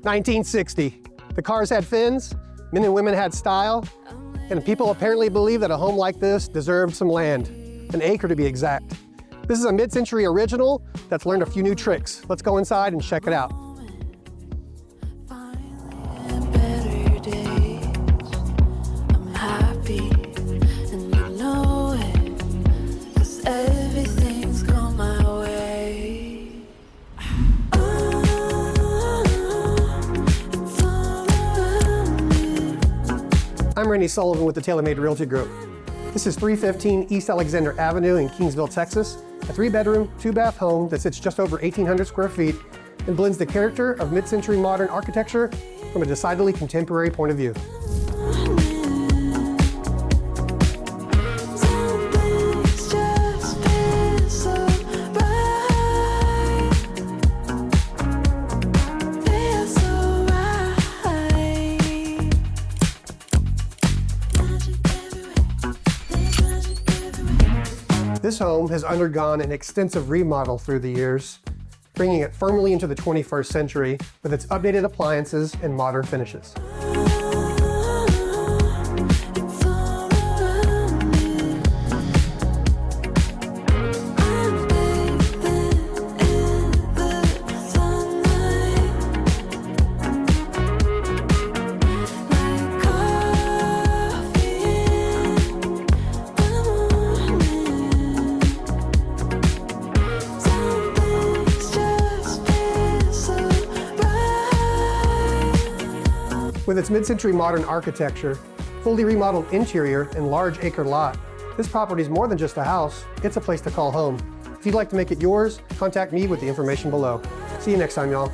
1960. The cars had fins, men and women had style, and people apparently believed that a home like this deserved some land, an acre to be exact. This is a mid-century original that's learned a few new tricks. Let's go inside and check it out. I'm Randy Sullivan with the TAILOR-MADE Realty Group. This is 315 East Alexander Avenue in Kingsville, Texas, a 3-bedroom, 2-bath home that sits just over 1,800 square feet and blends the character of mid-century modern architecture from a decidedly contemporary point of view. This home has undergone an extensive remodel through the years, bringing it firmly into the 21st century with its updated appliances and modern finishes. With its mid-century modern architecture, fully remodeled interior, and large acre lot, this property is more than just a house, it's a place to call home. If you'd like to make it yours, contact me with the information below. See you next time, y'all.